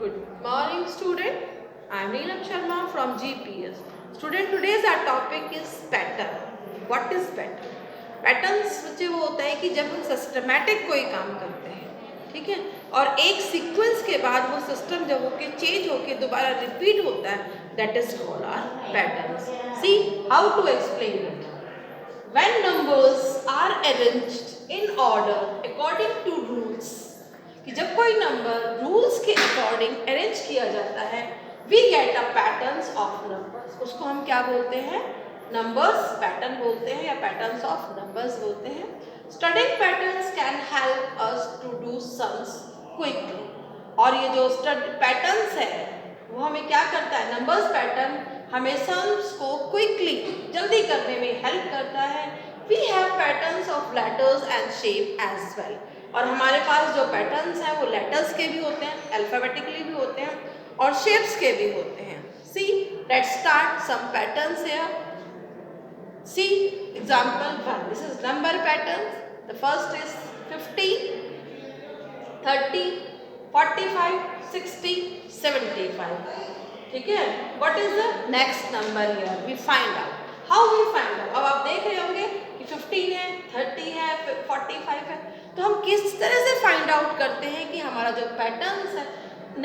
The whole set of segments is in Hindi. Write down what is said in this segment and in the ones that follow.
Good morning, student. I am Neelam Sharma from GPS. Student, today's our topic is pattern. What is pattern? Patterns जो वो होता है कि जब हम सिस्टमैटिक कोई काम करते हैं, ठीक है, और एक सीक्वेंस के बाद वो सिस्टम जब होके चेंज होके दोबारा रिपीट होता है, that is called our patterns. See how to explain it. When numbers are arranged in order according to rules, कि जब कोई नंबर रूल्स के अकॉर्डिंग अरेंज किया जाता है, we get a patterns of numbers. उसको हम क्या बोलते हैं? नंबर्स पैटर्न बोलते हैं या पैटर्न्स ऑफ नंबर्स बोलते हैं. Studying patterns can help us to do sums quickly. और ये जो पैटर्न्स है वो हमें क्या करता है? नंबर्स पैटर्न हमें सम्स को क्विकली जल्दी करने में हेल्प करता है. We have patterns of letters and shape as well. और हमारे पास जो पैटर्न्स हैं वो लेटर्स के भी होते हैं, अल्फाबेटिकली भी होते हैं और शेप्स के भी होते हैं. See let's start some patterns here. See example 1. This is number patterns. The first is 50, 30, 45, 60, 75. ठीक है. What is the next number here? We find out. How we find out? अब आप देख रहे होंगे कि 15 है, 30 है, 45 है. तो हम किस तरह से फाइंड आउट करते हैं कि हमारा जो पैटर्न्स है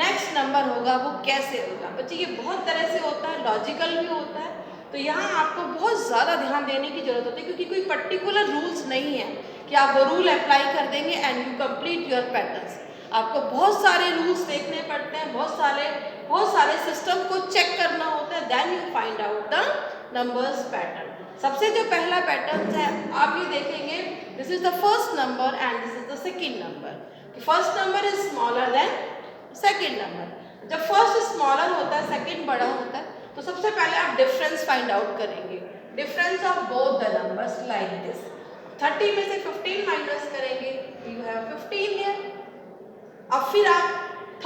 नेक्स्ट नंबर होगा वो कैसे होगा? बच्चे ये बहुत तरह से होता है, लॉजिकल भी होता है. तो यहाँ आपको बहुत ज़्यादा ध्यान देने की जरूरत होती है क्योंकि कोई पर्टिकुलर रूल्स नहीं है कि आप वो रूल अप्लाई कर देंगे and you complete your patterns. आपको बहुत सारे रूल्स देखने पड़ते हैं, बहुत सारे सिस्टम को चेक करना होता है. Then you find out the numbers pattern. सबसे जो पहला पैटर्न है आप ये देखेंगे, this is the first number and this is the second number. First number is smaller than second number. जब फर्स्ट स्मॉलर होता है, सेकेंड बड़ा होता है, तो सबसे पहले आप डिफरेंस फाइंड आउट करेंगे. Difference of both the numbers like this. 30 में से 15 माइनस करेंगे, यू हैव 15 हियर. अब फिर आप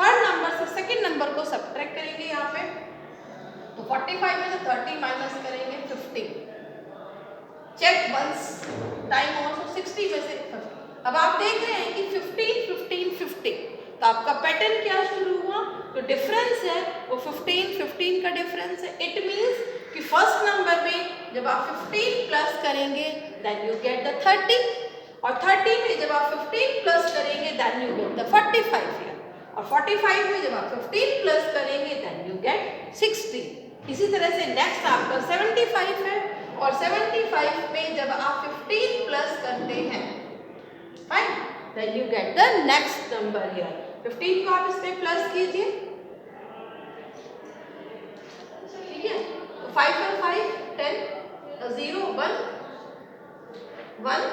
थर्ड नंबर से सेकेंड नंबर को सब्ट्रैक्ट करेंगे यहाँ पे, तो 45 में से 30 माइनस करेंगे 15. चेक वंस टाइम ऑल्सो 60 में से 50. अब आप देख रहे हैं कि 15, 15, 50. तो आपका पैटर्न क्या शुरू हुआ? तो डिफरेंस है वो 15, 15 का डिफरेंस है. इट मीन्स कि फर्स्ट नंबर में जब आप 15 प्लस करेंगे देन यू गेट द 30, और 30 में जब आप 15 प्लस करेंगे then you get the 45 here, और 45 में जब आप 15 प्लस करेंगे देन यू गेट 60. इसी तरह से नेक्स्ट आपका 75 है, और 75 में जब आप 15 प्लस करते हैं, fine, then you get the next number here. 15 को आप इसमें प्लस कीजिए, ठीक है. तो 5 और 5 10, 0 1 1,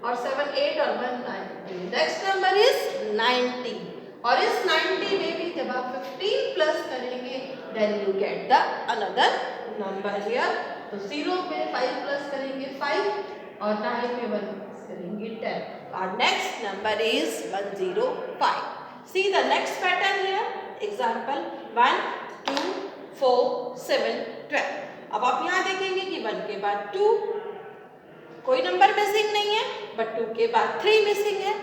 और 7 8 और 1 9. नेक्स्ट नंबर इज 90, और इस 90 में भी जब आप 15 प्लस करेंगे then you get the another number here. तो 0 में 5 प्लस करेंगे 5, और 9 में 1 प्लस करेंगे 10. Our next number is 105. See the next pattern here. Example 1, 2, 4, 7, 12. अब आप यहाँ देखेंगे कि 1 के बाद 2, कोई नंबर मिसिंग नहीं है, बट 2 के बाद 3 मिसिंग है.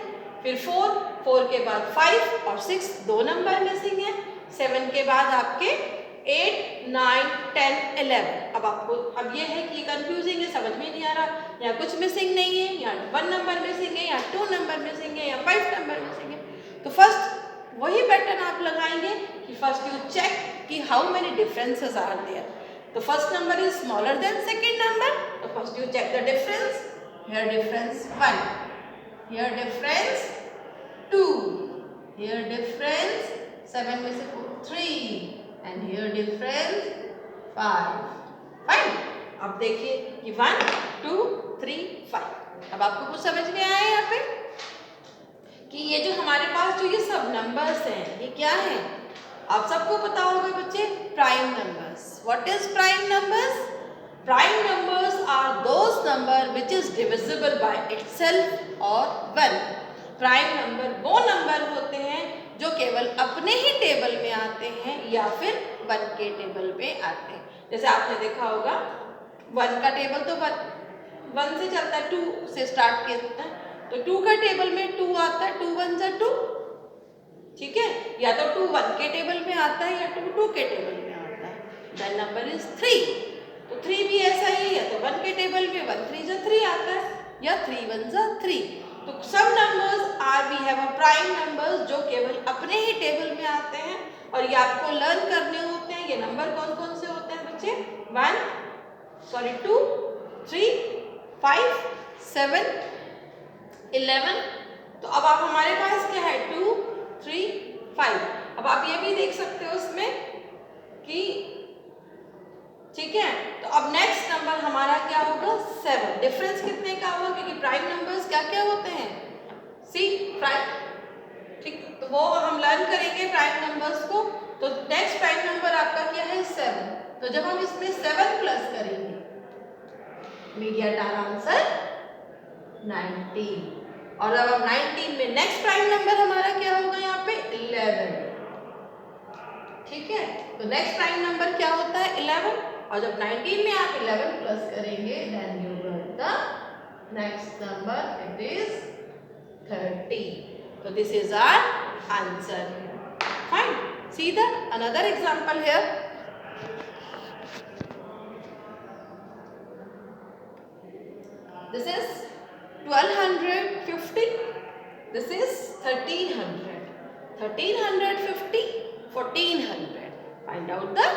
फिर 4, 4 के बाद 5 और 6 दो नंबर मिसिंग है. 7 के बाद आपके 8, 9, 10, 11. अब आपको अब ये है कि कंफ्यूजिंग है, समझ में नहीं आ रहा, यहाँ कुछ मिसिंग नहीं है, यहाँ 1 नंबर मिसिंग है, यहाँ 2 नंबर मिसिंग है, यहाँ 5 नंबर मिसिंग है. तो फर्स्ट वही पैटर्न आप लगाएंगे कि फर्स्ट यू चेक कि how many differences are there. तो first number is smaller than second number, तो first you check the difference. Here difference 1, here difference 2, here difference 7 में से 4 3, and here difference 5. Fine. अब देखिए कि 1, 2, 3, 5. अब आपको कुछ समझ में आया यहाँ पे कि ये जो हमारे पास जो ये सब नंबर्स हैं ये क्या है? आप सबको पता होगा बच्चे, prime numbers. What is prime numbers? Prime numbers are those number which is divisible by itself और 1. प्राइम नंबर वो नंबर होते हैं जो केवल अपने ही टेबल में आते हैं या फिर 1 के टेबल में आते हैं. जैसे आपने देखा होगा 1 का टेबल तो 1 से चलता है, 2 से स्टार्ट किया जाता है, तो 2 का टेबल में 2 आता है, 2 1 जा 2, ठीक है, या तो 2 1 के टेबल में आता है या 2 2 के टेबल में आता है, देन नंबर इज 3। तो 3 भी ऐसा ही है, या तो 1 के टेबल में 1 3 जा 3 आता है या 3 1 जा 3। तो सब numbers are we have a prime numbers जो केवल अपने ही टेबल में आते हैं और ये आपको लर्न करने होते हैं। ये नंबर कौन कौन से होते हैं बच्चे? 2 3 5 7 11। तो अब आप हमारे पास क्या है 2 3 5। अब आप ये भी देख सकते हो उसमें कि ठीक है, तो अब नेक्स्ट नंबर हमारा क्या होगा 7। डिफरेंस कितने का होगा क्योंकि प्राइम नंबर्स क्या क्या होते हैं सी प्राइम, ठीक, तो वो हम लर्न करेंगे प्राइम नंबर्स को। तो नेक्स्ट प्राइम नंबर आपका क्या है 7। तो जब हम इसमें 7 प्लस करेंगे we get our answer 19। और अब 19 में नेक्स्ट प्राइम नंबर हमारा क्या होगा यहाँ पे 11। ठीक है, तो नेक्स्ट प्राइम नंबर क्या होता है 11। और जब 19 में आप 11 प्लस करेंगे then you get the next number it is 30। तो this is our answer. Fine, see the another example here. This is 1250. This is 1300. 1350, 1400. Find out the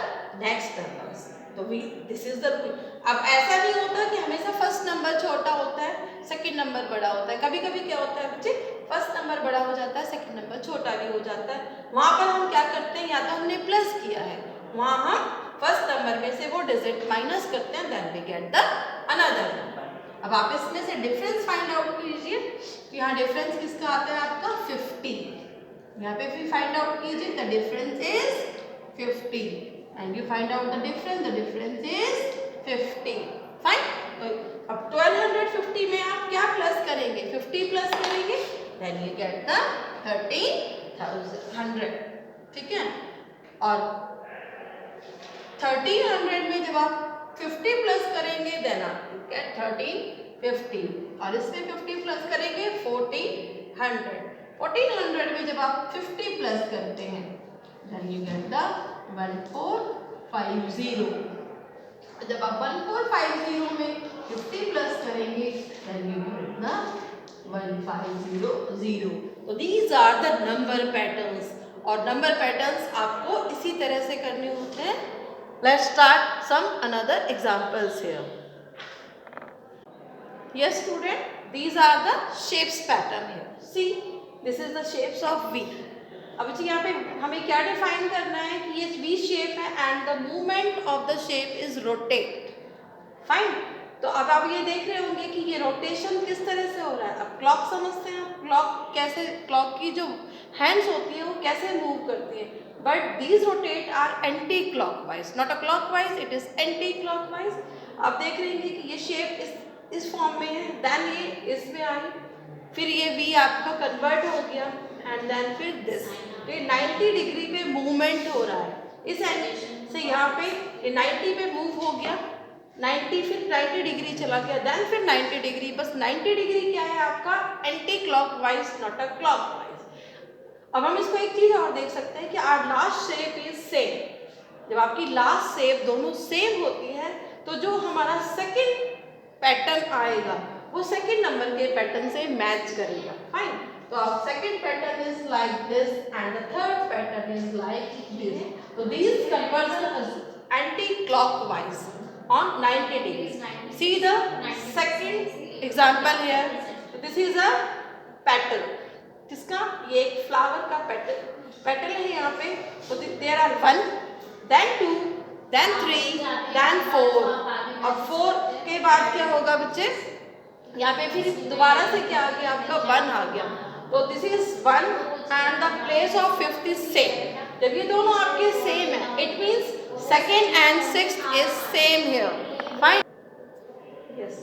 next numbers. तो this is the rule. अब ऐसा नहीं होता कि हमेशा फर्स्ट नंबर छोटा होता है सेकंड नंबर बड़ा होता है। कभी कभी क्या होता है बच्चे फर्स्ट नंबर बड़ा हो जाता है सेकंड नंबर छोटा भी हो जाता है। वहाँ पर हम क्या करते हैं, या तो हमने प्लस किया है, वहाँ हम फर्स्ट नंबर में से वो डिजिट माइनस करते हैं, then we get the another number. अब आप इसमें से डिफरेंस फाइंड आउट कीजिए। तो यहाँ डिफरेंस किसका आता है आपका 50। यहाँ पे भी फाइंड आउट कीजिए, the difference is 50 and you find out the difference is 50। Fine, तो अब 1250 में आप क्या प्लस करेंगे 50 प्लस करेंगे देन यू गेट द 1300। ठीक है, और 1300 में जब आप 50 प्लस करेंगे देन आप गेट 1350 और इसमें 50 प्लस करेंगे 1400। 1400 में जब आप 50 प्लस करते हैं देन यू गेट द 1450। जब आप 1450 में 50 प्लस करेंगे देन यू गेट द 1500। तो these are the number patterns, और नंबर पैटर्न्स आपको इसी तरह से करने होते हैं। Let's start some another examples here. Yes student, these are the shapes pattern here. See, this is the shapes of V. अब जी यहाँ पे हमें क्या डिफाइन करना है कि ये V shape है and the movement of the shape is rotate. Fine. तो अब आप ये देख रहे होंगे कि ये रोटेशन किस तरह से हो रहा है। अब क्लॉक समझते हैं, क्लॉक कैसे, क्लॉक की जो हैंड्स होती है वो कैसे मूव करती है, but these rotate are anti clockwise, not a clockwise, it is anti clockwise. आप देख रहे हैं कि ये शेप इस फॉर्म में है, देन ये इसमें आई, फिर ये वी आपका कन्वर्ट हो गया एंड देन फिर दिस। तो ये 90 डिग्री पे मूवमेंट हो रहा है, इस एंगल से यहाँ पे ये 90 पे मूव हो गया, 90 फिर 90 डिग्री चला गया, देन फिर 90 डिग्री। बस 90 डिग्री क्या है आपका anti clockwise, not a clockwise. अब हम इसको एक चीज और देख सकते हैं कि our last shape is same. जब आपकी लास्ट शेप दोनों सेम होती है तो जो हमारा सेकंड पैटर्न आएगा वो सेकंड नंबर के पैटर्न से मैच करेगा। फाइन, तो अब second pattern is like this and the third pattern is like this. तो this conversion is anti clockwise on 90 degrees. See the second example here. So this is a petal. किसका? ये एक फ्लावर का पेटल है यहाँ पे। तो there are 1, then 2, then 3, then 4 और 4 के बाद क्या होगा बच्चे? यहाँ पे फिर दोबारा से क्या आ गया आपका 1 आ गया। तो this is 1 and the place of 5th is same. जब ये दोनों आपके सेम है, it means second and sixth is same here. Fine. Yes.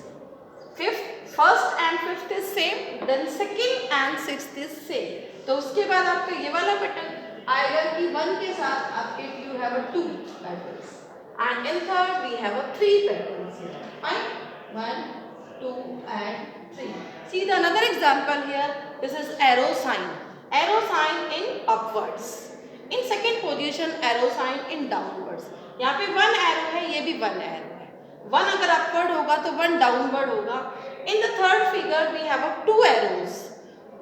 First and fifth is same. Then second and sixth is same. तो उसके बाद आपका ये वाला पैटर्न आएगा कि 1 के साथ आपके you have a 2 patterns and in third we have a 3 patterns here. Fine. 1, 2 and 3. See the another example here. This is arrow sign. arrow sign in upwards. In second position arrow sign in downwards. यहाँ पे 1 arrow है, ये भी 1 arrow है. 1 अगर upward होगा तो 1 downward होगा. In the third figure we have 2 arrows.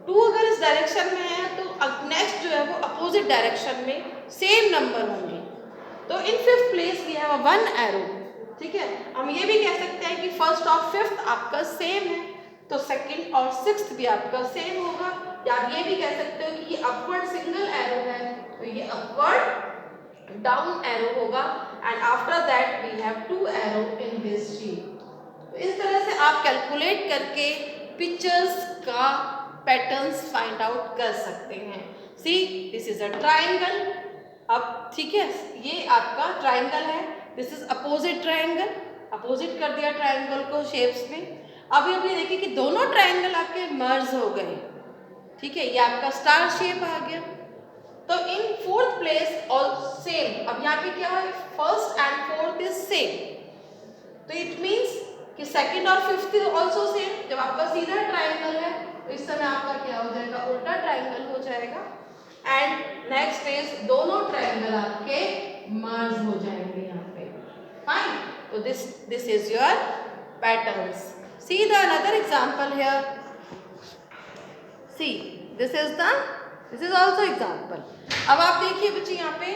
2 अगर इस डायरेक्शन में है तो नेक्स्ट जो है वो अपोजिट डायरेक्शन में सेम नंबर होंगे. तो in fifth place we have 1 arrow. ठीक है, हम ये भी कह सकते हैं कि फर्स्ट और फिफ्थ आपका सेम है, तो सेकंड और सिक्स्थ भी आपका सेम होगा. या आप ये भी कह सकते हो कि ये अपवर्ड सिंगल एरो है, तो ये अपवर्ड डाउन एरो होगा. And after that we have 2 arrow in this sheet. तो इस तरह से आप कैलकुलेट करके पिक्चर्स का पैटर्न्स फाइंड आउट कर सकते हैं. See this is a triangle. अब ठीक है, ये आपका ट्राइंगल है. This is opposite triangle. Opposite कर दिया ट्राइंगल को शेप्स में. अभी देखिए कि दोनों ट्राइंगल आपके मर्ज हो गए. ठीक है, ये आपका स्टार शेप आ गया. तो in fourth place all same. अब यहाँ पे क्या है, first and fourth is same. तो इट मीन्स कि सेकंड और फिफ्थ इज ऑल्सो सेम. जब आपका सीधा ट्राइंगल है तो इस समय आपका क्या हो जाएगा, उल्टा ट्राइंगल हो जाएगा. एंड नेक्स्ट इज दोनों ट्राइंगल आपके मर्ज हो जाएंगे यहाँ पे. फाइन. तो this is your patterns. See the another example here. See, this is also example. अब आप देखिए बच्चे यहाँ पे,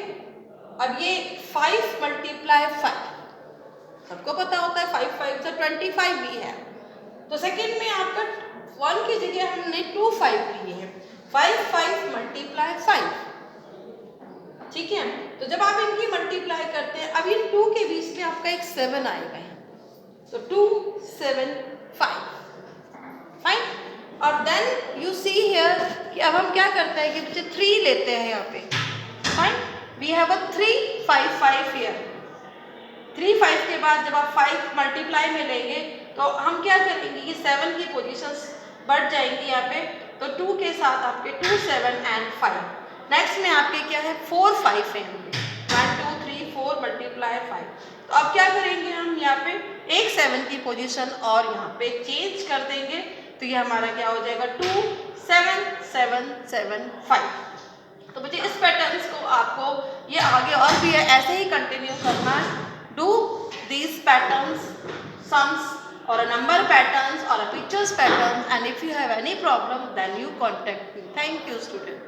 अब ये 5 मल्टीप्लाई 5, सबको पता होता है 5 5 से 25 भी है. तो सेकंड में आपका 1 की जगह हमने 2 5 लिए हैं. 5 5 मल्टीप्लाई 5. ठीक है, तो जब आप इनकी मल्टीप्लाई करते हैं, अब इन 2 के बीच में आपका एक 7 आएगा. तो 2 7 5. फाइन. और देन यू सी हियर कि अब हम क्या करते हैं कि बच्चे 3 लेते हैं यहाँ पे. फाइन. We have 3 5 5 here. 3 5 के बाद जब आप 5 मल्टीप्लाई में लेंगे तो हम क्या करेंगे, ये 7 की पोजीशंस बढ़ जाएंगी यहाँ पे. तो 2 के साथ आपके 2 7 एंड 5. नेक्स्ट में आपके क्या है, 4 5 है. 1 2 3 4 मल्टीप्लाई 5. तो अब क्या करेंगे, हम यहाँ पे एक 7 की पोजीशन और यहाँ पे चेंज कर देंगे. तो ये हमारा क्या हो जाएगा, 2 7 7 7 5. तो बच्चे इस पैटर्न्स को आपको ये आगे और भी है ऐसे ही कंटिन्यू करना है. Do these patterns, sums or a number patterns or a pictures patterns, and if you have any problem then you contact me. Thank you student.